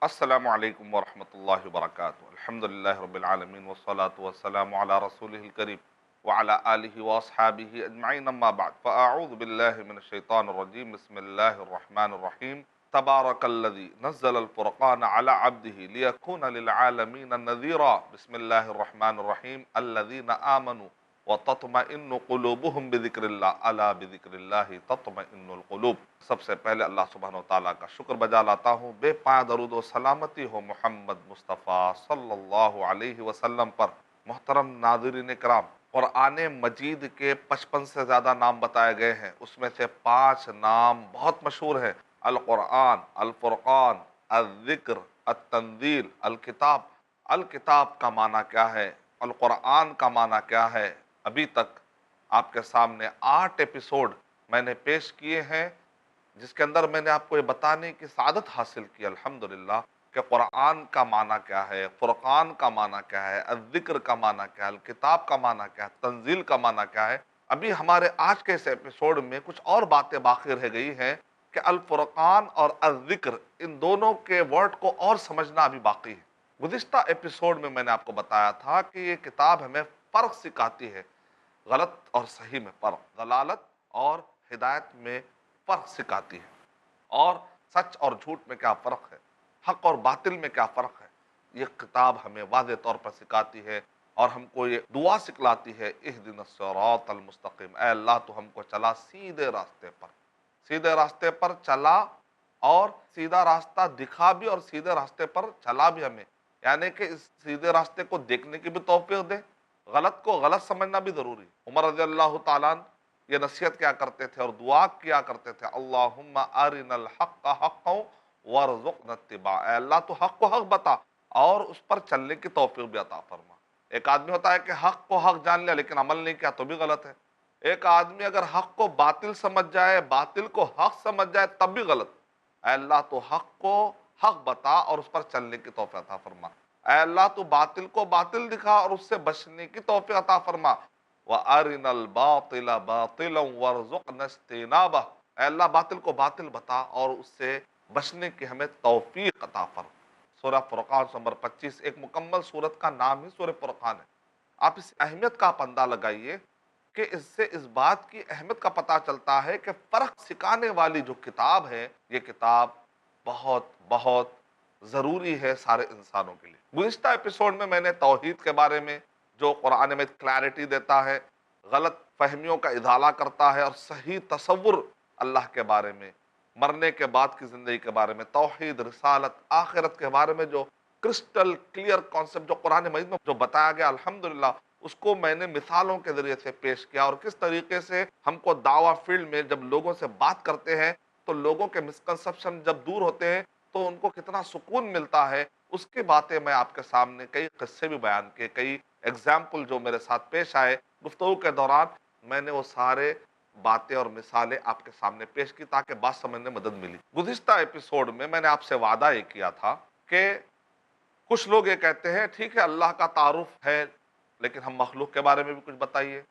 السلام علیکم ورحمۃ اللہ وبرکاتہ۔ الحمد للہ رب العالمین والصلاة والسلام علی رسولہ الکریم وعلی آلہ واصحابہ اجمعین، اما بعد فاعوذ باللہ من الشیطان الرجیم، بسم اللہ الرحمن الرحیم۔ تبارک الذی نزل الفرقان علی عبدہ لیکون للعالمین نذیرا، بسم اللہ الرحمن الرحیم۔ الذین آمنوا وتطمئن قلوبهم بذکر اللہ، الا بذکر اللہ تطمئن القلوب۔ سب سے پہلے اللہ سبحانہ وتعالیٰ کا شکر بجا لاتا ہوں، بے پایہ درود و سلامتی ہو محمد مصطفیٰ صلی اللہ علیہ وسلم پر۔ محترم ناظرین کرام، قرآن مجید کے 55 سے زیادہ نام بتائے گئے ہیں، اس میں سے 5 نام بہت مشہور ہیں: القرآن، الفرقان، الذکر، التنزیل، الکتاب۔ الکتاب کا معنی کیا ہے؟ القرآن کا معنی کیا ہے؟ ابھی تک آپ کے سامنے 8 ایپیسوڈ میں نے پیش کیے ہیں، جس کے اندر میں نے آپ کو یہ بتانے کی سعادت حاصل کی الحمدللہ کہ قرآن کا معنی کیا ہے، فرقان کا معنی کیا ہے، الذکر کا معنی کیا ہے، الکتاب کا معنی کیا ہے، تنزیل کا معنی کیا ہے۔ ابھی ہمارے آج کے اس ایپیسوڈ میں کچھ اور باتیں باقی رہ گئی ہیں کہ الفرقان اور الذکر، ان دونوں کے ورڈ کو اور سمجھنا ابھی باقی ہے۔ گزشتہ ایپیسوڈ میں نے آپ کو بتایا تھا کہ یہ کتاب ہمیں فرق سکھاتی ہے، غلط اور صحیح میں فرق، ضلالت اور ہدایت میں فرق سکھاتی ہے، اور سچ اور جھوٹ میں کیا فرق ہے، حق اور باطل میں کیا فرق ہے، یہ کتاب ہمیں واضح طور پر سکھاتی ہے، اور ہم کو یہ دعا سکھلاتی ہے: اہدنا الصراط المستقیم، اے اللہ تو ہم کو چلا سیدھے راستے پر، سیدھے راستے پر چلا، اور سیدھا راستہ دکھا بھی اور سیدھے راستے پر چلا بھی ہمیں، یعنی کہ اس سیدھے راستے کو دیکھنے کی بھی توفیق دے، غلط کو غلط سمجھنا بھی ضروری ہے۔ عمر رضی اللہ تعالیٰ عنہ یہ نصیحت کیا کرتے تھے اور دعا کیا کرتے تھے: اللہم ارنا الحق حقا وارزقنا اتباع، اے اللہ تو حق کو حق بتا اور اس پر چلنے کی توفیق بھی عطا فرما۔ ایک آدمی ہوتا ہے کہ حق کو حق جان لیا لیکن عمل نہیں کیا تو بھی غلط ہے۔ ایک آدمی اگر حق کو باطل سمجھ جائے، باطل کو حق سمجھ جائے، تب بھی غلط۔ اے اللہ تو حق کو حق بتا اور اس پر چلنے کی توفیق عطا فرما۔ اے اللہ تو باطل کو باطل دکھا اور اس سے بچنے کی توفیق عطا فرما۔ وَأَرِنَا الْبَاطِلَ بَاطِلًا وَارْزُقْنَا اجْتِنَابَهُ، اے اللہ باطل کو باطل بتا اور اس سے بچنے کی ہمیں توفیق عطا فرما۔ سورہ فرقان نمبر 25 ایک مکمل سورت کا نام ہی سورہ فرقان ہے۔ آپ اس اہمیت کا پندہ لگائیے کہ اس سے اس بات کی اہمیت کا پتہ چلتا ہے کہ فرق سکھانے والی جو کتاب ہے، یہ کتاب بہت بہت ضروری ہے سارے انسانوں کے لیے۔ گزشتہ ایپیسوڈ میں نے توحید کے بارے میں، جو قرآن میں کلیرٹی دیتا ہے، غلط فہمیوں کا ازالہ کرتا ہے اور صحیح تصور اللہ کے بارے میں، مرنے کے بعد کی زندگی کے بارے میں، توحید، رسالت، آخرت کے بارے میں جو کرسٹل کلیئر کانسیپٹ جو قرآن مجید میں جو بتایا گیا، الحمدللہ اس کو میں نے مثالوں کے ذریعے سے پیش کیا، اور کس طریقے سے ہم کو دعویٰ فیلڈ میں جب لوگوں سے بات کرتے ہیں تو لوگوں کے مسکنسپشن جب دور ہوتے ہیں تو ان کو کتنا سکون ملتا ہے، اس کی باتیں میں آپ کے سامنے کئی قصے بھی بیان کیے، کئی ایگزامپل جو میرے ساتھ پیش آئے گفتگو کے دوران، میں نے وہ سارے باتیں اور مثالیں آپ کے سامنے پیش کی تاکہ بات سمجھنے میں مدد ملی۔ گزشتہ ایپیسوڈ میں نے آپ سے وعدہ یہ کیا تھا کہ کچھ لوگ یہ کہتے ہیں ٹھیک ہے اللہ کا تعارف ہے لیکن ہم مخلوق کے بارے میں بھی کچھ بتائیے،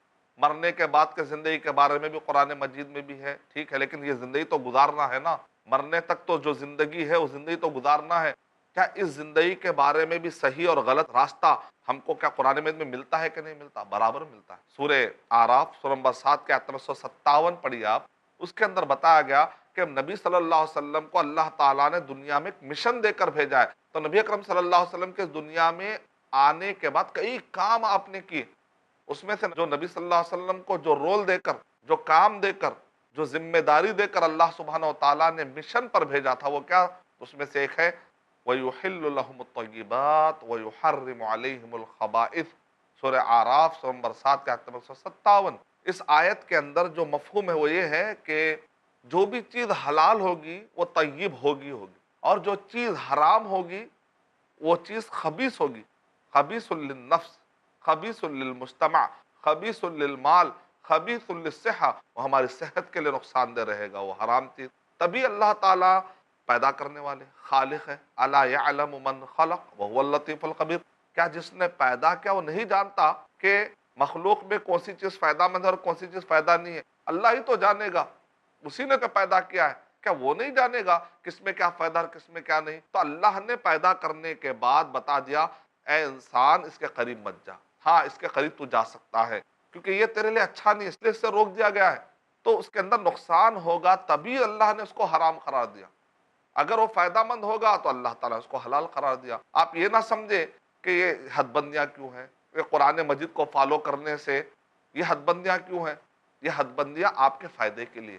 مرنے کے بعد کے زندگی کے بارے میں بھی قرآن مجید میں بھی ہے، ٹھیک ہے لیکن یہ زندگی تو گزارنا ہے نا، مرنے تک تو جو زندگی ہے وہ زندگی تو گزارنا ہے، کیا اس زندگی کے بارے میں بھی صحیح اور غلط راستہ ہم کو کیا قرآن مجید میں ملتا ہے کہ نہیں ملتا؟ برابر ملتا ہے۔ سورہ اعراف سورہ نمبر 7 کے آیت نمبر 157 پڑھی آپ، اس کے اندر بتایا گیا کہ نبی صلی اللہ علیہ وسلم کو اللہ تعالیٰ نے دنیا میں ایک مشن دے کر بھیجا ہے، تو نبی اکرم صلی اللہ علیہ وسلم کے دنیا میں آنے کے بعد کئی کام آپ نے کیے، اس میں سے جو نبی صلی اللہ علیہ وسلم کو جو رول دے کر، جو کام دے کر، جو ذمہ داری دے کر اللہ سبحانہ وتعالیٰ نے مشن پر بھیجا تھا، وہ کیا؟ اس میں سے ایک ہے وَيُحِلُّ لَهُمُ الطَّيِّبَاتِ وَيُحَرِّمُ عَلَيْهِمُ الْخَبَائِثَ، سورہ اعراف سورہ نمبر 7 کے آیت نمبر 157۔ اس آیت کے اندر جو مفہوم ہے وہ یہ ہے کہ جو بھی چیز حلال ہوگی وہ طیب ہوگی اور جو چیز حرام ہوگی وہ چیز خبیث ہوگی، خبیث للنفس، خبیث للمجتمع، خبیث للمال، خبیث للصحہ، وہ ہماری صحت کے لیے نقصان دہ رہے گا وہ حرام چیز۔ تبھی اللہ تعالیٰ پیدا کرنے والے خالق ہے، الا یعلم من خلق وهو اللطیف الخبیر، کیا جس نے پیدا کیا وہ نہیں جانتا کہ مخلوق میں کون سی چیز فائدہ مند ہے اور کون سی چیز فائدہ نہیں ہے؟ اللہ ہی تو جانے گا، اسی نے تو پیدا کیا ہے کیا وہ نہیں جانے گا کس میں کیا فائدہ اور کس میں کیا نہیں؟ تو اللہ نے پیدا کرنے کے بعد بتا دیا اے انسان اس کے قریب مت جا، ہاں اس کے قریب تو جا سکتا ہے کیونکہ یہ تیرے لیے اچھا نہیں، اس لیے اس سے روک دیا گیا ہے، تو اس کے اندر نقصان ہوگا تبھی اللہ نے اس کو حرام قرار دیا۔ اگر وہ فائدہ مند ہوگا تو اللہ تعالیٰ نے اس کو حلال قرار دیا۔ آپ یہ نہ سمجھے کہ یہ حد بندیاں کیوں ہیں، یہ قرآن مجید کو فالو کرنے سے یہ حد بندیاں کیوں ہیں؟ یہ حد بندیاں آپ کے فائدے کے لیے،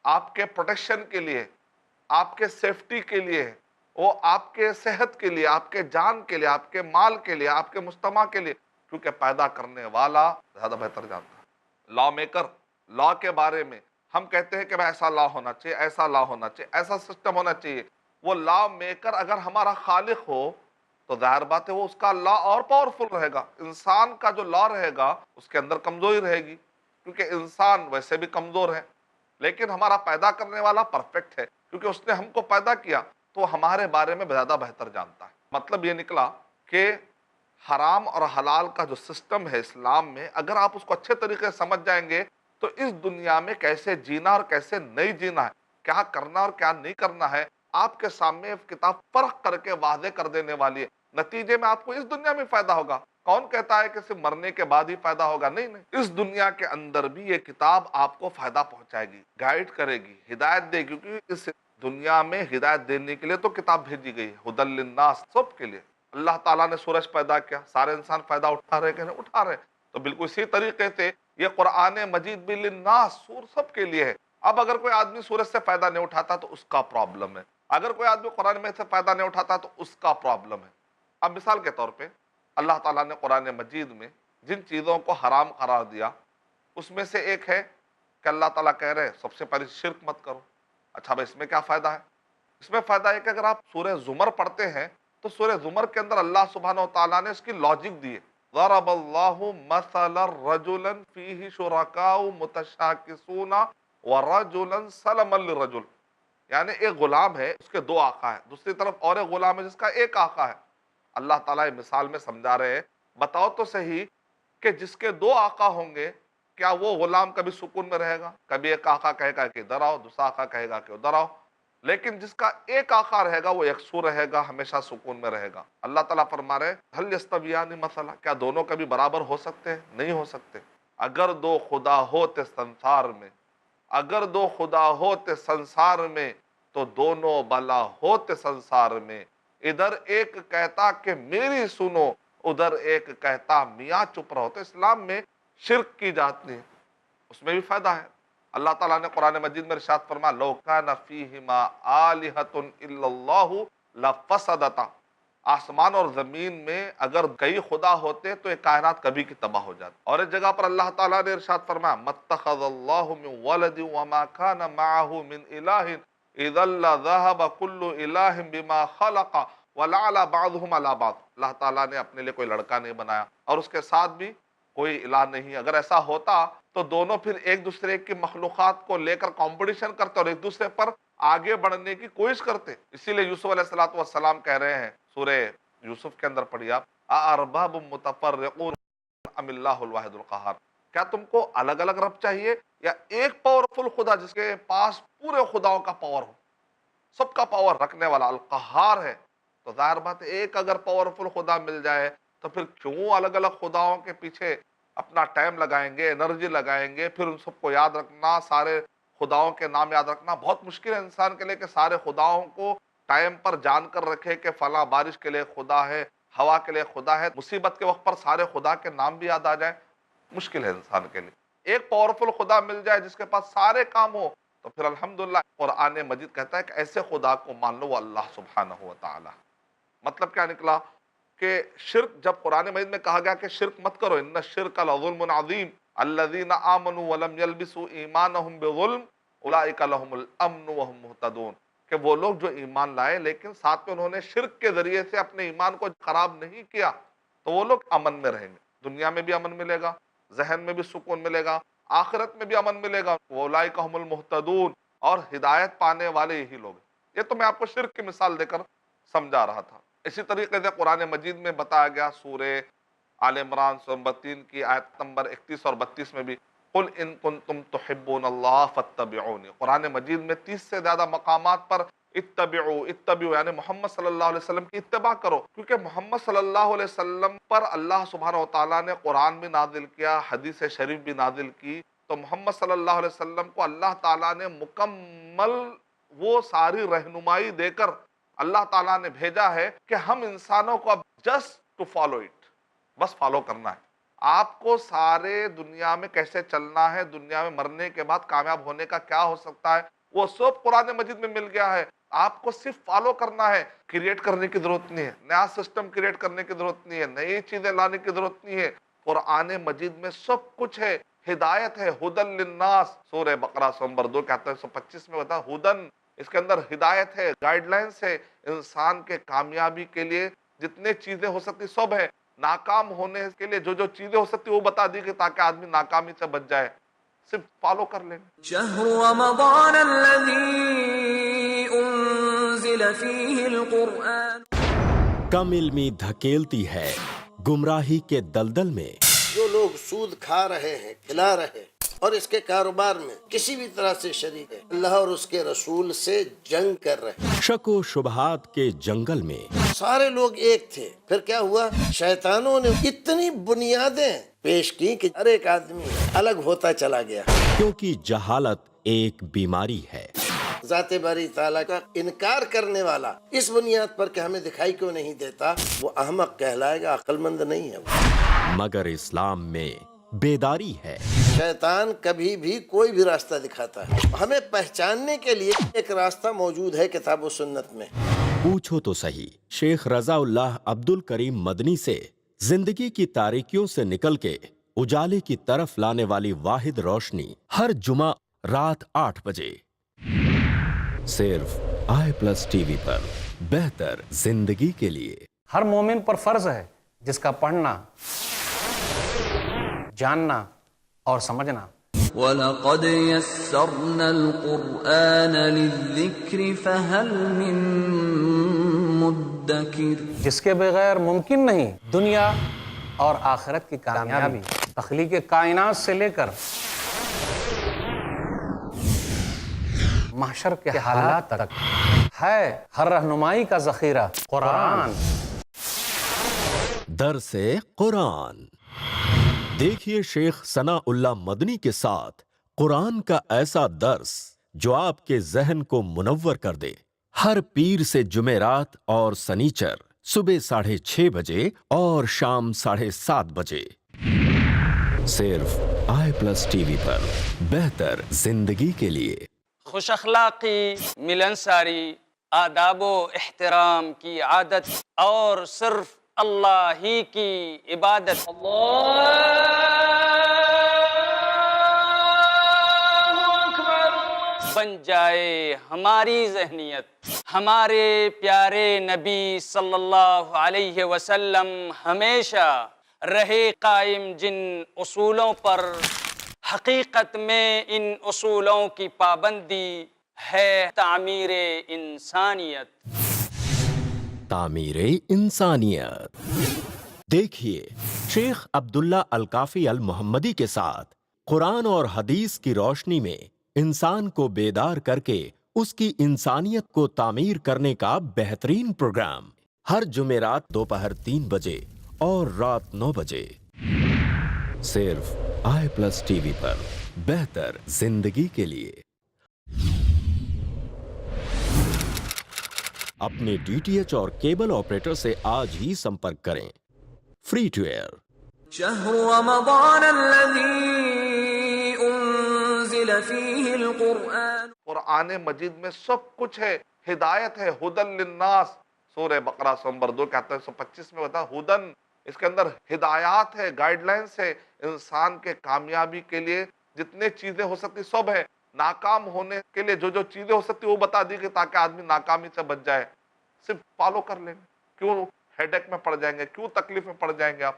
آپ کے پروٹیکشن کے لیے، آپ کے سیفٹی کے لیے، وہ آپ کے صحت کے لیے، آپ کے جان کے لیے، آپ کے مال کے لیے، آپ کے مجتمع کے لیے، کیونکہ پیدا کرنے والا زیادہ بہتر جانتا ہے۔ لا میکر، لا کے بارے میں ہم کہتے ہیں کہ بھائی ایسا لا ہونا چاہیے، ایسا لا ہونا چاہیے، ایسا سسٹم ہونا چاہیے۔ وہ لا میکر اگر ہمارا خالق ہو تو ظاہر بات ہے وہ اس کا لا اور پاورفل رہے گا۔ انسان کا جو لا رہے گا اس کے اندر کمزوری رہے گی، کیونکہ انسان ویسے بھی کمزور ہے، لیکن ہمارا پیدا کرنے والا پرفیکٹ ہے، کیونکہ اس نے ہم کو پیدا کیا تو ہمارے بارے میں زیادہ بہتر جانتا ہے۔ مطلب یہ نکلا کہ حرام اور حلال کا جو سسٹم ہے اسلام میں، اگر آپ اس کو اچھے طریقے سے سمجھ جائیں گے تو اس دنیا میں کیسے جینا اور کیسے نہیں جینا ہے، کیا کرنا اور کیا نہیں کرنا ہے، آپ کے سامنے کتاب فرق کر کے واضح کر دینے والی ہے۔ نتیجے میں آپ کو اس دنیا میں فائدہ ہوگا۔ کون کہتا ہے کہ صرف مرنے کے بعد ہی فائدہ ہوگا؟ نہیں نہیں، اس دنیا کے اندر بھی یہ کتاب آپ کو فائدہ پہنچائے گی، گائیڈ کرے گی، ہدایت دے گی، کیونکہ اس دنیا میں ہدایت دینے کے لیے تو کتاب بھیجی گئی ہے، ہدی للناس، سب کے لیے۔ اللہ تعالیٰ نے سورج پیدا کیا، سارے انسان فائدہ اٹھا رہے کہ نہیں اٹھا رہے؟ تو بالکل اسی طریقے سے یہ قرآن مجید بھی للناس، سور سب کے لیے ہے۔ اب اگر کوئی آدمی سورج سے فائدہ نہیں اٹھاتا تو اس کا پرابلم ہے، اگر کوئی آدمی قرآن میں سے فائدہ نہیں اٹھاتا تو اس کا پرابلم ہے۔ اب مثال کے طور پہ اللہ تعالیٰ نے قرآن مجید میں جن چیزوں کو حرام قرار دیا اس میں سے ایک ہے کہ اللہ تعالیٰ کہہ رہے ہیں سب سے پہلے شرک مت کرو۔ اچھا بھائی اس میں کیا فائدہ ہے؟ اس میں فائدہ ہے کہ اگر آپ سورہ زمر پڑھتے ہیں تو سورہ زمر کے اندر اللہ سبحانہ و تعالیٰ نے اس کی لاجک دی ہے۔ ضرب اللہ مثلا رجلا فیہ شرکاء متشاکسون ورجلا سلما للرجل، یعنی ایک غلام ہے اس کے دو آقا ہیں، دوسری طرف اور ایک غلام ہے جس کا ایک آقا ہے۔ اللہ تعالیٰ یہ مثال میں سمجھا رہے ہیں، بتاؤ تو صحیح کہ جس کے دو آقا ہوں گے کیا وہ غلام کبھی سکون میں رہے گا؟ کبھی ایک آقا کہے گا کہ ادھر آؤ، دوسرا آقا کہے گا کہ ادھر آؤ، لیکن جس کا ایک آقا رہے گا وہ یکسو رہے گا، ہمیشہ سکون میں رہے گا۔ اللہ تعالیٰ فرما رہے حل یستویان مثلا، کیا دونوں کبھی برابر ہو سکتے ہیں؟ نہیں ہو سکتے۔ اگر دو خدا ہوتے سنسار میں، اگر دو خدا ہوتے سنسار میں تو دونوں بلا ہوتے سنسار میں، ادھر ایک کہتا کہ میری سنو، ادھر ایک کہتا میاں چپ رہو۔ تو اسلام میں شرک کی جات نہیں، اس میں بھی فائدہ ہے۔ اللہ تعالیٰ نے قرآن مجید میں ارشاد فرمایا لو کان فیہما آلہۃ الا اللہ لفسدتا، آسمان اور زمین میں اگر کئی خدا ہوتے تو یہ کائنات کبھی کی تباہ ہو جاتی۔ اور ایک جگہ پر اللہ تعالیٰ نے ارشاد فرمایا متخذ اللہ من ولد وما کان معہ من الہ اذا لذہب کل الہ بما خلق ولعل بعضهم علی بعض، اللہ تعالیٰ نے اپنے لیے کوئی لڑکا نہیں بنایا اور اس کے ساتھ بھی کوئی الہ نہیں۔ اگر ایسا ہوتا تو دونوں پھر ایک دوسرے کی مخلوقات کو لے کر کمپٹیشن کرتے اور ایک دوسرے پر آگے بڑھنے کی کوشش کرتے۔ اسی لیے یوسف علیہ السلام کہہ رہے ہیں، سورہ یوسف کے اندر پڑھیے آپ، اارباب متفرقون ام اللہ الواحد القہار، کیا تم کو الگ الگ رب چاہیے یا ایک پاورفل خدا جس کے پاس پورے خداؤں کا پاور ہو، سب کا پاور رکھنے والا القہار ہے؟ تو ظاہر بات ہے ایک اگر پاورفل خدا مل جائے تو پھر کیوں الگ الگ خداؤں کے پیچھے اپنا ٹائم لگائیں گے، انرجی لگائیں گے؟ پھر ان سب کو یاد رکھنا، سارے خداؤں کے نام یاد رکھنا بہت مشکل ہے انسان کے لیے کہ سارے خداؤں کو ٹائم پر جان کر رکھے کہ فلاں بارش کے لیے خدا ہے، ہوا کے لیے خدا ہے، مصیبت کے وقت پر سارے خدا کے نام بھی یاد آ جائیں، مشکل ہے انسان کے لیے۔ ایک پاورفل خدا مل جائے جس کے پاس سارے کام ہو تو پھر الحمدللہ قرآن مجید کہتا ہے کہ ایسے خدا کو مان لو، وہ اللہ سبحانہ و تعالی۔ مطلب کیا نکلا کہ شرک، جب قرآن مجید میں کہا گیا کہ شرک مت کرو، ان الشرک لظلم عظیم الذین آمنوا ولم یلبسوا ایمانہم بظلم اولئک لہم الامن وہم مہتدون، کہ وہ لوگ جو ایمان لائے لیکن ساتھ میں انہوں نے شرک کے ذریعے سے اپنے ایمان کو خراب نہیں کیا تو وہ لوگ امن میں رہیں گے، دنیا میں بھی امن ملے گا، ذہن میں بھی سکون ملے گا، آخرت میں بھی امن ملے گا، اولئک هم المہتدون، اور ہدایت پانے والے یہی لوگ ہیں۔ یہ تو میں آپ کو شرک کی مثال دے کر سمجھا رہا تھا۔ اسی طریقے سے قرآن مجید میں بتایا گیا سورہ آل عمران سورہ 32 کی آیت نمبر 31 اور 32 میں بھی قل ان کنتم تحبون اللہ فاتبعونی، قرآن مجید میں 30 سے زیادہ مقامات پر اتبعو یعنی محمد صلی اللہ علیہ وسلم کی اتباع کرو، کیونکہ محمد صلی اللہ علیہ وسلم پر اللہ سبحانہ وتعالیٰ نے قرآن بھی نازل کیا، حدیث شریف بھی نازل کی، تو محمد صلی اللہ علیہ وسلم کو اللہ تعالیٰ نے مکمل وہ ساری رہنمائی دے کر اللہ تعالیٰ نے بھیجا ہے کہ ہم انسانوں کو اب جسٹ ٹو فالو اٹ، بس فالو کرنا ہے۔ آپ کو سارے دنیا میں کیسے چلنا ہے، دنیا میں مرنے کے بعد کامیاب ہونے کا کیا ہو سکتا ہے، وہ سب قرآن مجید میں مل گیا ہے۔ آپ کو صرف فالو کرنا ہے، کریٹ کرنے کی ضرورت نہیں ہے، نیا سسٹم کریٹ کرنے کی ضرورت نہیں ہے، نئی چیزیں لانے کی ضرورت نہیں ہے۔ قرآن مجید میں سب کچھ ہے، ہدایت ہے، ہدن للناس، سورہ بقرہ نمبر 2 کے 125 میں بتا ہدن، اس کے اندر ہدایت ہے، گائیڈ لائنس ہے، انسان کے کامیابی کے لیے جتنے چیزیں ہو سکتی سب ہے، ناکام ہونے کے لیے جو جو چیزیں ہو سکتی وہ بتا دی کہ تاکہ آدمی ناکامی سے بچ جائے، صرف فالو کر لیں۔ شهر رمضان الذي انزل فيه القرآن، کم علمی دھکیلتی ہے گمراہی کے دلدل میں۔ جو لوگ سود کھا رہے ہیں، کھلا رہے ہیں اور اس کے کاروبار میں کسی بھی طرح سے شریک ہے، اللہ اور اس کے رسول سے جنگ کر رہے ہیں۔ شک و شبہات کے جنگل میں سارے لوگ ایک تھے، پھر کیا ہوا؟ شیطانوں نے اتنی بنیادیں پیش کی کہ ہر ایک آدمی الگ ہوتا چلا گیا۔ کیونکہ جہالت ایک بیماری ہے۔ ذات باری تعالیٰ کا انکار کرنے والا اس بنیاد پر کہ ہمیں دکھائی کیوں نہیں دیتا، وہ احمق کہلائے گا، عقل مند نہیں ہے وہ۔ مگر اسلام میں بیداری ہے۔ شیطان کبھی بھی کوئی بھی راستہ دکھاتا ہے، ہمیں پہچاننے کے لیے ایک راستہ موجود ہے کتاب و سنت میں۔ پوچھو تو صحیح شیخ رضا اللہ عبد الکریم مدنی سے زندگی کی تاریکیوں سے نکل کے اجالے کی طرف لانے والی واحد روشنی، ہر جمعہ رات 8 بجے صرف i+TV پر، بہتر زندگی کے لیے۔ ہر مومن پر فرض ہے جس کا پڑھنا، جاننا اور سمجھنا۔ وَلَقَدْ يَسَّرْنَا الْقُرْآنَ لِلذِّكْرِ فَهَلْ مِن مُدَّكِرٍ، جس کے بغیر ممکن نہیں دنیا اور آخرت کی کامیابی، تخلیق کائنات سے لے کر محشر کے حالات تک ہے ہر رہنمائی کا ذخیرہ قرآن۔ درس قرآن دیکھیے شیخ ثناء اللہ مدنی کے ساتھ قرآن کا ایسا درس جو آپ کے ذہن کو منور کر دے، ہر پیر سے جمعرات اور سنیچر صبح 6:30 بجے اور شام 7:30 بجے صرف i+TV پر، بہتر زندگی کے لیے۔ خوش اخلاقی، ملنساری، آداب و احترام کی عادت اور صرف اللہ ہی کی عبادت۔ بن جائے ہماری ذہنیت، ہمارے پیارے نبی صلی اللہ علیہ وسلم ہمیشہ رہے قائم جن اصولوں پر، حقیقت میں ان اصولوں کی پابندی ہے تعمیر انسانیت۔ تعمیر انسانیت دیکھیے شیخ عبداللہ الکافی المحمدی کے ساتھ قرآن اور حدیث کی روشنی میں انسان کو بیدار کر کے اس کی انسانیت کو تعمیر کرنے کا بہترین پروگرام، ہر جمعرات دوپہر 3 بجے اور رات 9 بجے صرف i+TV پر، بہتر زندگی کے لیے۔ اپنے DTH اور کیبل آپریٹر سے آج ہی سمپرک کریں۔ Free to air. شهر رمضان الذي انزل فيه القرآن، قرآن مجید میں سب کچھ ہے، ہدایت ہے، ہدن للناس، سورہ بقرہ نمبر 2 کے 125 میں بتا ہدن، اس کے اندر ہدایات ہے، گائیڈ لائنس ہے، انسان کے کامیابی کے لیے جتنے چیزیں ہو سکتی سب ہے، ناکام ہونے کے لیے جو جو چیزیں ہو سکتی وہ بتا دی کہ تاکہ آدمی ناکامی سے بچ جائے، صرف فالو کر لیں۔ کیوں ہیڈیک میں پڑ جائیں گے، کیوں تکلیف میں پڑ جائیں گے آپ؟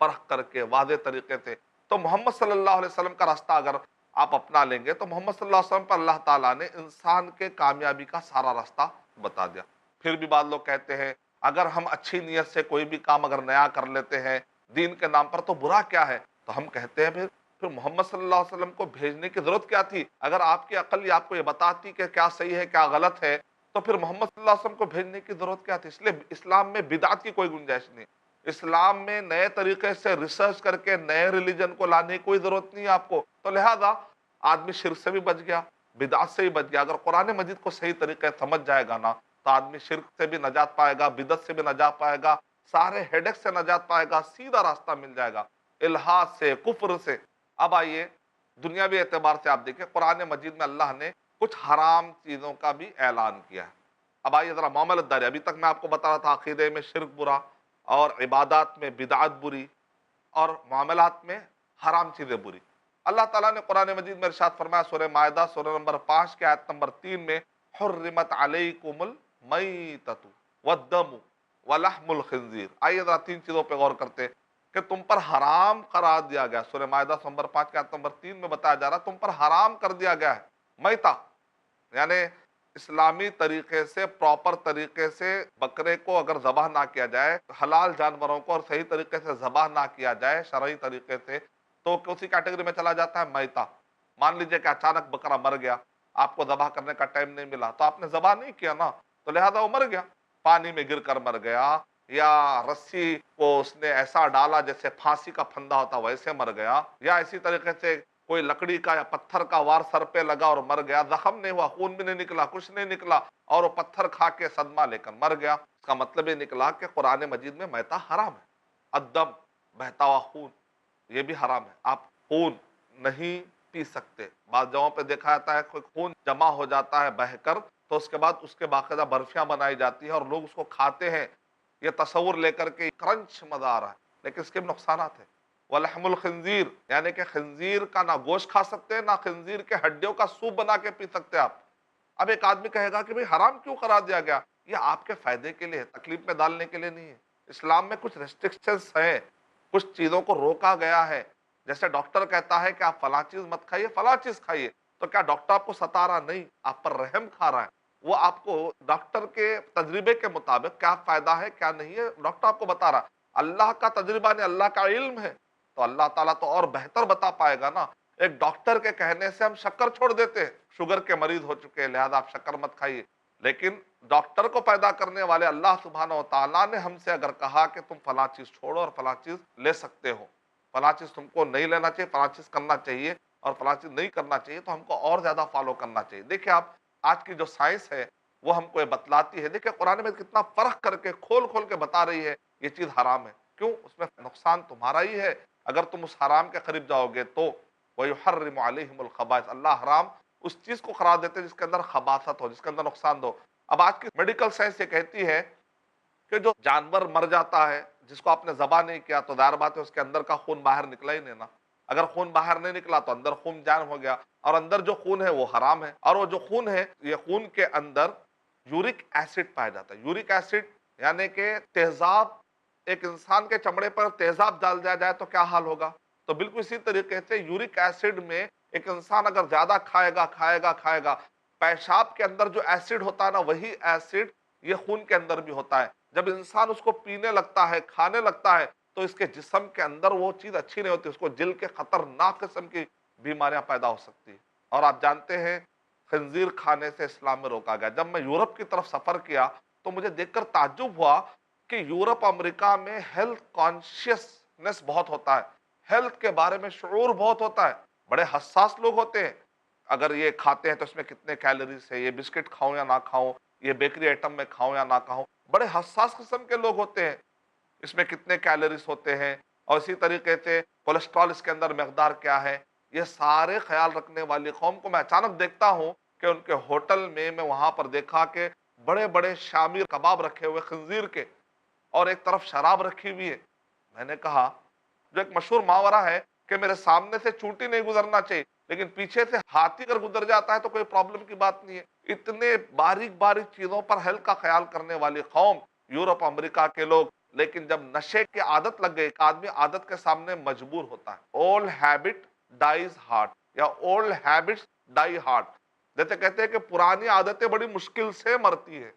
فرق کر کے واضح طریقے سے تو محمد صلی اللہ علیہ وسلم کا راستہ اگر آپ اپنا لیں گے تو محمد صلی اللہ علیہ وسلم پر اللہ تعالیٰ نے انسان کے کامیابی کا سارا راستہ بتا دیا۔ پھر بھی بعض لوگ کہتے ہیں اگر ہم اچھی نیت سے کوئی بھی کام اگر نیا کر لیتے ہیں دین کے نام پر تو برا کیا ہے؟ تو ہم کہتے ہیں پھر پھر محمد صلی اللہ علیہ وسلم کو بھیجنے کی ضرورت کیا تھی؟ اگر آپ کی عقل یہ آپ کو یہ بتاتی کہ کیا صحیح ہے کیا غلط ہے تو پھر محمد صلی اللہ علیہ وسلم کو بھیجنے کی ضرورت کیا تھی؟ اس لیے اسلام میں بدعت کی کوئی گنجائش نہیں، اسلام میں نئے طریقے سے ریسرچ کر کے نئے ریلیجن کو لانے کی کوئی ضرورت نہیں ہے آپ کو. تو لہذا آدمی شرک سے بھی بچ گیا، بدعت سے بھی بچ گیا. اگر قرآن مجید کو صحیح طریقے سے سمجھ جائے گا نا تو آدمی شرک سے بھی نجات پائے گا، بدعت سے بھی نجات پائے گا، سارے ہیڈک سے نجات پائے گا، سیدھا راستہ مل جائے گا الحاد سے، کفر سے. اب آئیے دنیاوی اعتبار سے آپ دیکھیں قرآن مجید میں اللہ نے کچھ حرام چیزوں کا بھی اعلان کیا ہے. اب آئیے ذرا معاملت داری. ابھی تک میں آپ کو بتا رہا تھا عقیدے میں شرک برا اور عبادات میں بدعت بری اور معاملات میں حرام چیزیں بری. اللہ تعالیٰ نے قرآن مجید میں ارشاد فرمایا سورہ مائدہ سورہ نمبر 5 کے آیت نمبر 3 میں حرمت علیکم المیتۃ والدم ولحم الخنزیر. آئیے ذرا تین چیزوں پہ غور کرتے کہ تم پر حرام قرار دیا گیا. سورہ مائدہ نمبر 5 کے آیت نمبر 3 میں بتایا جا رہا تم پر حرام کر دیا گیا ہے میتہ، یعنی اسلامی طریقے سے پراپر طریقے سے بکرے کو اگر ذبح نہ کیا جائے، حلال جانوروں کو اور صحیح طریقے سے ذبح نہ کیا جائے شرعی طریقے سے تو اسی کیٹیگری میں چلا جاتا ہے میتہ. مان لیجئے کہ اچانک بکرا مر گیا، آپ کو ذبح کرنے کا ٹائم نہیں ملا تو آپ نے ذبح نہیں کیا نا، تو لہذا وہ مر گیا، پانی میں گر کر مر گیا یا رسی کو اس نے ایسا ڈالا جیسے پھانسی کا پھندا ہوتا ویسے مر گیا، یا اسی طریقے سے کوئی لکڑی کا یا پتھر کا وار سر پہ لگا اور مر گیا، زخم نہیں ہوا، خون بھی نہیں نکلا، کچھ نہیں نکلا اور وہ پتھر کھا کے صدمہ لے کر مر گیا. اس کا مطلب یہ نکلا کہ قرآن مجید میں میتہ حرام ہے. الدم بہتا ہوا خون یہ بھی حرام ہے، آپ خون نہیں پی سکتے. بعض جگہوں پہ دیکھا جاتا ہے کوئی خون جمع ہو جاتا ہے بہہ کر تو اس کے بعد اس کے باقاعدہ برفیاں بنائی جاتی ہیں اور لوگ اس کو کھاتے ہیں یہ تصور لے کر کے کرنچ مزہ آ رہا ہے، لیکن اس کے بھی نقصانات ہیں. ولحم الخنزیر یعنی کہ خنزیر کا نہ گوشت کھا سکتے ہیں نہ خنزیر کے ہڈیوں کا سوپ بنا کے پی سکتے آپ. اب ایک آدمی کہے گا کہ بھئی حرام کیوں قرار دیا گیا؟ یہ آپ کے فائدے کے لیے ہے، تکلیف میں ڈالنے کے لیے نہیں ہے. اسلام میں کچھ ریسٹرکشنز ہیں، کچھ چیزوں کو روکا گیا ہے. جیسے ڈاکٹر کہتا ہے کہ آپ فلاں چیز مت کھائیے فلاں چیز کھائیے، تو کیا ڈاکٹر آپ کو ستا رہا؟ نہیں، آپ پر رحم کھا رہا ہے. وہ آپ کو ڈاکٹر کے تجربے کے مطابق کیا فائدہ ہے کیا نہیں ہے ڈاکٹر آپ کو بتا رہا. اللہ کا تجربہ نہیں، اللہ کا علم ہے، تو اللہ تعالیٰ تو اور بہتر بتا پائے گا نا. ایک ڈاکٹر کے کہنے سے ہم شکر چھوڑ دیتے ہیں، شوگر کے مریض ہو چکے ہیں لہذا آپ شکر مت کھائیے. لیکن ڈاکٹر کو پیدا کرنے والے اللہ سبحانہ و تعالیٰ نے ہم سے اگر کہا کہ تم فلاں چیز چھوڑو اور فلاں چیز لے سکتے ہو، فلاں چیز تم کو نہیں لینا چاہیے، فلاں چیز کرنا چاہیے اور فلاں چیز نہیں کرنا چاہیے، تو ہم کو اور زیادہ فالو کرنا چاہیے. دیکھیں آپ آج کی جو سائنس ہے وہ ہم کو یہ بتلاتی ہے، دیکھیں قرآن میں کتنا فرق کر کے کھول کھول کے بتا رہی ہے یہ چیز حرام ہے. کیوں؟ اس میں نقصان تمہارا ہی ہے اگر تم اس حرام کے قریب جاؤ گے تو. وَيُحَرِّمُ عَلَيْهِمُ الْخَبَائِثَ اللہ حرام اس چیز کو قرار دیتے جس کے اندر خباثت ہو، جس کے اندر نقصان دو. اب آج کی میڈیکل سائنس یہ کہتی ہے کہ جو جانور مر جاتا ہے جس کو آپ نے ذبح نہیں کیا تو ظاہر بات ہے اس کے اندر کا خون باہر نکلا ہی نہیں نا. اگر خون باہر نہیں نکلا تو اندر خون جان ہو گیا اور اندر جو خون ہے وہ حرام ہے. اور وہ جو خون ہے یہ خون کے اندر یورک ایسڈ پایا جاتا ہے. یورک ایسڈ یعنی کہ تیزاب، ایک انسان کے چمڑے پر تیزاب ڈال دیا جائے تو کیا حال ہوگا؟ تو بالکل اسی طریقے سے یورک ایسڈ میں ایک انسان اگر زیادہ کھائے گا پیشاب کے اندر جو ایسڈ ہوتا ہے نا وہی ایسڈ یہ خون کے اندر بھی ہوتا ہے. جب انسان اس کو پینے لگتا ہے کھانے لگتا ہے تو اس کے جسم کے اندر وہ چیز اچھی نہیں ہوتی، اس کو جلد کے خطرناک قسم کی بیماریاں پیدا ہو سکتی ہیں. اور آپ جانتے ہیں خنزیر کھانے سے اسلام میں روکا گیا. جب میں یورپ کی طرف سفر کیا تو مجھے دیکھ کر تعجب ہوا کہ یورپ امریکہ میں ہیلتھ کانشیسنس بہت ہوتا ہے، ہیلتھ کے بارے میں شعور بہت ہوتا ہے، بڑے حساس لوگ ہوتے ہیں. اگر یہ کھاتے ہیں تو اس میں کتنے کیلوریز ہے، یہ بسکٹ کھاؤں یا نہ کھاؤں، یہ بیکری آئٹم میں کھاؤں یا نہ کھاؤں، بڑے حساس قسم کے لوگ ہوتے ہیں. اس میں کتنے کیلوریز ہوتے ہیں اور اسی طریقے سے کولیسٹرول اس کے اندر مقدار کیا ہے، یہ سارے خیال رکھنے والی قوم کو میں اچانک دیکھتا ہوں کہ ان کے ہوٹل میں وہاں پر دیکھا کہ بڑے بڑے شامی کباب رکھے ہوئے خنزیر کے اور ایک طرف شراب رکھی ہوئی ہے. میں نے کہا جو ایک مشہور محاورہ ہے کہ میرے سامنے سے چونٹی نہیں گزرنا چاہیے لیکن پیچھے سے ہاتھی اگر گزر جاتا ہے تو کوئی پرابلم کی بات نہیں ہے. اتنے باریک باریک چیزوں پر ہیلتھ کا خیال کرنے والی قوم یورپ امریکہ کے لوگ. لیکن جب نشے کی عادت لگ گئی، ایک آدمی عادت کے سامنے مجبور ہوتا ہے. اولڈ ہیبٹ ڈائز ہارٹ یا اولڈ ہیبٹس ڈائی ہارٹ. جیسے کہتے ہیں کہ پرانی عادتیں بڑی مشکل سے مرتی ہے.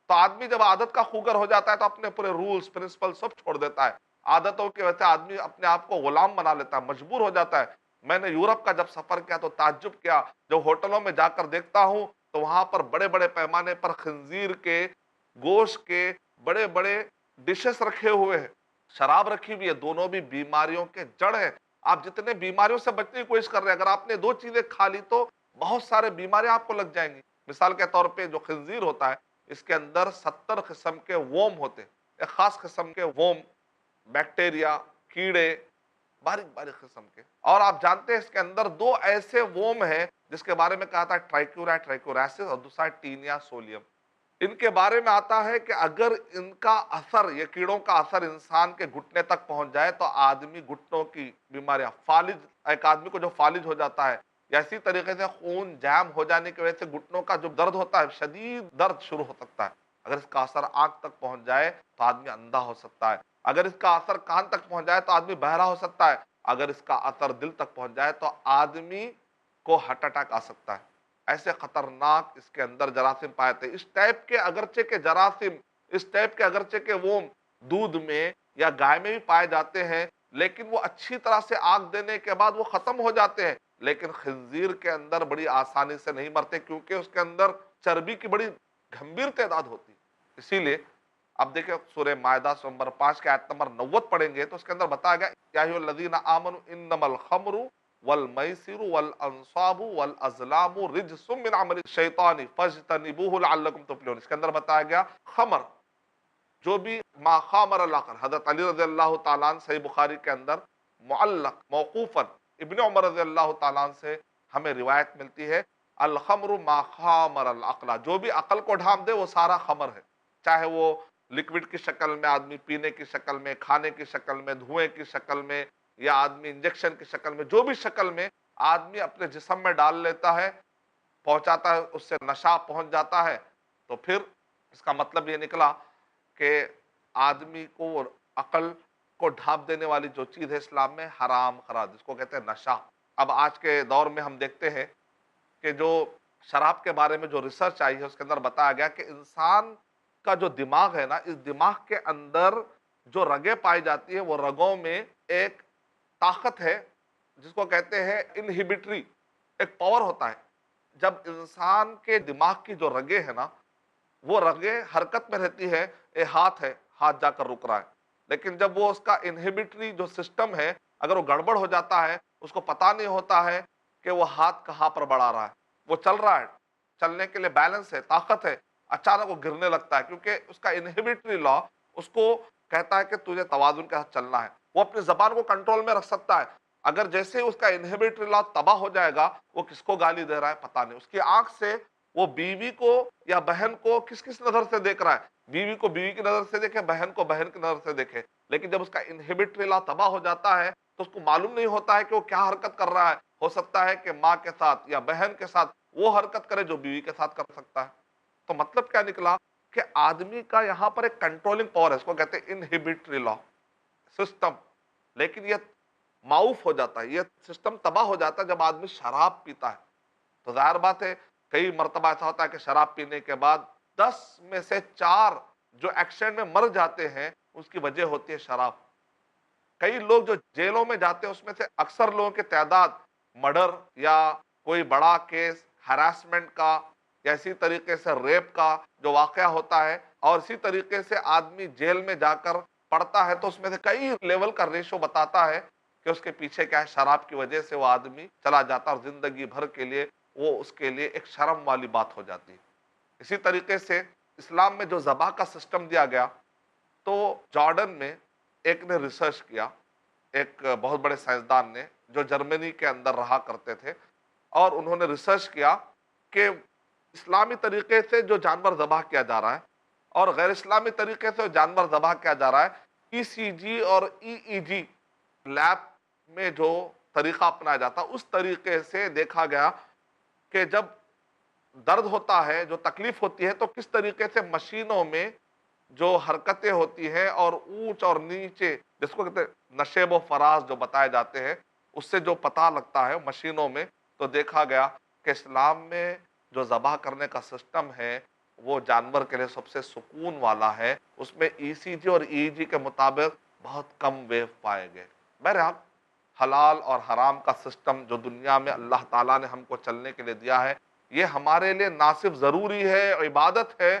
تو آدمی جب عادت کا خوگر ہو جاتا ہے تو اپنے پورے رولز پرنسپل سب چھوڑ دیتا ہے. عادتوں کی وجہ سے آدمی اپنے آپ کو غلام بنا لیتا ہے، مجبور ہو جاتا ہے. میں نے یورپ کا جب سفر کیا تو تعجب کیا، جو ہوٹلوں میں جا کر دیکھتا ہوں تو وہاں پر بڑے بڑے پیمانے پر خنزیر کے گوشت کے بڑے بڑے ڈشز رکھے ہوئے ہیں، شراب رکھی ہوئی ہے، دونوں بھی بیماریوں کے جڑ ہیں۔ آپ جتنے بیماریوں سے بچنے کی کوشش کر رہے ہیں، اگر آپ نے دو چیزیں کھا لی تو بہت سارے بیماریاں آپ کو لگ جائیں گی۔ مثال کے طور پہ جو خنزیر ہوتا ہے، اس کے اندر 70 قسم کے ورم ہوتے ہیں، ایک خاص قسم کے ورم، بیکٹیریا، کیڑے، باریک باریک قسم کے، اور آپ جانتے ہیں اس کے اندر دو ایسے ورم ہیں جس کے بارے میں کہا تھا ٹرائکیورا ٹرائکوراسس، اور دوسرا ٹینیا سولیم۔ ان کے بارے میں آتا ہے کہ اگر ان کا اثر، یہ کیڑوں کا اثر انسان کے گھٹنے تک پہنچ جائے تو آدمی گھٹنوں کی بیماریاں، فالج، ایک آدمی کو جو فالج ہو جاتا ہے، یا اسی طریقے سے خون جام ہو جانے کی وجہ سے گھٹنوں کا جو درد ہوتا ہے، شدید درد شروع ہو سکتا ہے۔ اگر اس کا اثر آنکھ تک پہنچ جائے تو آدمی اندھا ہو سکتا ہے، اگر اس کا اثر کان تک پہنچ جائے تو آدمی بہرا ہو سکتا ہے، اگر اس کا اثر دل تک پہنچ جائے تو آدمی کو ہارٹ اٹیک آ سکتا ہے۔ ایسے خطرناک اس کے اندر جراثیم پائے تھے۔ اس ٹائپ کے اگرچہ کے جراثیم، اس ٹائپ کے اگرچہ کے ورم دودھ میں یا گائے میں بھی پائے جاتے ہیں، لیکن وہ اچھی طرح سے آگ دینے کے بعد وہ ختم ہو جاتے ہیں، لیکن خنزیر کے اندر بڑی آسانی سے نہیں مرتے، کیونکہ اس کے اندر چربی کی بڑی گھمبیر تعداد ہوتی ہے۔ اسی لیے اب دیکھیں سورہ مائدہ نمبر 5 کے آیت نمبر 90 پڑھیں گے تو اس کے اندر بتایا گیا، یا ایھا الذین آمنوا انما الخمر والمیسر والانصاب والازلام رجس من عمل الشیطان فاجتنبوہ لعلکم تفلحون۔ اس کے اندر بتایا گیا خمر، جو بھی ما خامر العقل، حضرت علی رضی اللہ تعالیٰ عنہ صحیح بخاری کے اندر معلق موقوفاً ابن عمر رضی اللہ تعالیٰ عنہ سے ہمیں روایت ملتی ہے، الخمر ما خامر العقل، جو بھی عقل کو ڈھانپ دے وہ سارا خمر ہے، چاہے وہ لکوڈ کی شکل میں، آدمی پینے کی شکل میں، کھانے کی شکل میں، دھوئیں کی شکل میں، یا آدمی انجیکشن کی شکل میں، جو بھی شکل میں آدمی اپنے جسم میں ڈال لیتا ہے، پہنچاتا ہے، اس سے نشہ پہنچ جاتا ہے، تو پھر اس کا مطلب یہ نکلا کہ آدمی کو عقل کو ڈھانپ دینے والی جو چیز ہے اسلام میں حرام قرار، جس کو کہتے ہیں نشہ۔ اب آج کے دور میں ہم دیکھتے ہیں کہ جو شراب کے بارے میں جو ریسرچ آئی ہے اس کے اندر بتایا گیا کہ انسان کا جو دماغ ہے نا، اس دماغ کے اندر جو رگیں پائی جاتی ہیں، وہ رگوں میں ایک طاقت ہے جس کو کہتے ہیں انہیبیٹری، ایک پاور ہوتا ہے۔ جب انسان کے دماغ کی جو رگیں ہیں نا، وہ رگیں حرکت میں رہتی ہے، ہاتھ ہے، ہاتھ جا کر رک رہا ہے، لیکن جب وہ اس کا انہیبیٹری جو سسٹم ہے اگر وہ گڑبڑ ہو جاتا ہے، اس کو پتہ نہیں ہوتا ہے کہ وہ ہاتھ کہاں پر بڑھا رہا ہے، وہ چل رہا ہے، چلنے کے لیے بیلنس ہے، طاقت ہے، اچانک وہ گرنے لگتا ہے، کیونکہ اس کا انہیبیٹری لا اس کو کہتا ہے کہ تجھے توازن کے ساتھ چلنا ہے۔ وہ اپنی زبان کو کنٹرول میں رکھ سکتا ہے، اگر جیسے اس کا انہیبیٹری لا تباہ ہو جائے گا، وہ کس کو گالی دے رہا ہے پتہ نہیں، اس کی آنکھ سے وہ بیوی کو یا بہن کو کس کس نظر سے دیکھ رہا ہے، بیوی کو بیوی کی نظر سے دیکھے، بہن کو بہن کی نظر سے دیکھے، لیکن جب اس کا انہیبیٹری لا تباہ ہو جاتا ہے تو اس کو معلوم نہیں ہوتا ہے کہ وہ کیا حرکت کر رہا ہے۔ ہو سکتا ہے کہ ماں کے ساتھ یا بہن کے ساتھ وہ حرکت کرے جو بیوی کے ساتھ کر سکتا ہے۔ تو مطلب کیا نکلا کہ آدمی کا یہاں پر ایک کنٹرولنگ پاور ہے، اس کو کہتے ہیں انہیبیٹری لا سسٹم، لیکن یہ معاف ہو جاتا ہے، یہ سسٹم تباہ ہو جاتا ہے جب آدمی شراب پیتا ہے۔ تو ظاہر بات ہے کئی مرتبہ ایسا ہوتا ہے کہ شراب پینے کے بعد 10 میں سے 4 جو ایکسیڈنٹ میں مر جاتے ہیں، اس کی وجہ ہوتی ہے شراب۔ کئی لوگ جو جیلوں میں جاتے ہیں اس میں سے اکثر لوگوں کی تعداد مرڈر یا کوئی بڑا کیس ہراسمنٹ کا یا اسی طریقے سے ریپ کا جو واقعہ ہوتا ہے، اور اسی طریقے سے آدمی جیل میں جا کر پڑتا ہے، تو اس میں سے کئی لیول کا ریشو بتاتا ہے کہ اس کے پیچھے کیا ہے، شراب کی وجہ سے وہ آدمی چلا جاتا ہے، اور زندگی بھر کے لیے وہ اس کے لیے ایک شرم والی بات ہو جاتی ہے۔ اسی طریقے سے اسلام میں جو ذبح کا سسٹم دیا گیا، تو جارڈن میں ایک نے ریسرچ کیا، ایک بہت بڑے سائنسدان نے جو جرمنی کے اندر رہا کرتے تھے، اور انہوں نے ریسرچ کیا کہ اسلامی طریقے سے جو جانور ذبح کیا جا رہا ہے اور غیر اسلامی طریقے سے جو جانور ذبح کیا جا رہا ہے، ای سی جی اور ای ای جی لیب میں جو طریقہ اپنایا جاتا، اس طریقے سے دیکھا گیا کہ جب درد ہوتا ہے، جو تکلیف ہوتی ہے، تو کس طریقے سے مشینوں میں جو حرکتیں ہوتی ہیں اور اونچ اور نیچے، جس کو کہتے ہیں نشیب و فراز جو بتائے جاتے ہیں، اس سے جو پتہ لگتا ہے مشینوں میں، تو دیکھا گیا کہ اسلام میں جو ذبح کرنے کا سسٹم ہے وہ جانور کے لیے سب سے سکون والا ہے۔ اس میں ای سی جی اور ای جی کے مطابق بہت کم ویو پائے گئے۔ بہرحال حلال اور حرام کا سسٹم جو دنیا میں اللہ تعالیٰ نے ہم کو چلنے کے لیے دیا ہے، یہ ہمارے لیے نہ صرف ضروری ہے، عبادت ہے،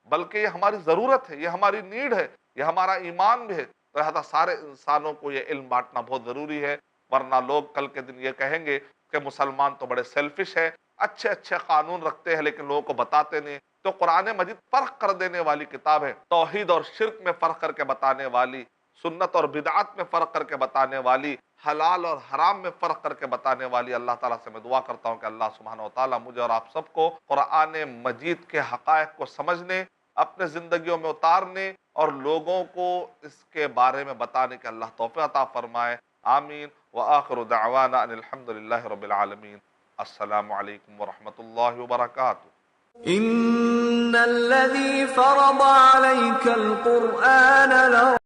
بلکہ یہ ہماری ضرورت ہے، یہ ہماری نیڈ ہے، یہ ہمارا ایمان بھی ہے۔ تو لہذا سارے انسانوں کو یہ علم بانٹنا بہت ضروری ہے، ورنہ لوگ کل کے دن یہ کہیں گے کہ مسلمان تو بڑے سیلفش ہے، اچھے اچھے قانون رکھتے ہیں لیکن لوگوں کو بتاتے نہیں۔ تو قرآن مجید فرق کر دینے والی کتاب ہے، توحید اور شرک میں فرق کر کے بتانے والی، سنت اور بدعات میں فرق کر کے بتانے والی، حلال اور حرام میں فرق کر کے بتانے والی۔ اللہ تعالیٰ سے میں دعا کرتا ہوں کہ اللہ سبحانہ و تعالیٰ مجھے اور آپ سب کو قرآن مجید کے حقائق کو سمجھنے، اپنے زندگیوں میں اتارنے اور لوگوں کو اس کے بارے میں بتانے کے اللہ توفیق عطا فرمائے، آمین۔ وآخر دعوانا ان الحمدللہ رب العالمین۔ السلام علیکم ورحمۃ اللہ وبرکاتہ۔ إن الذي فرض عليك القرآن لرادك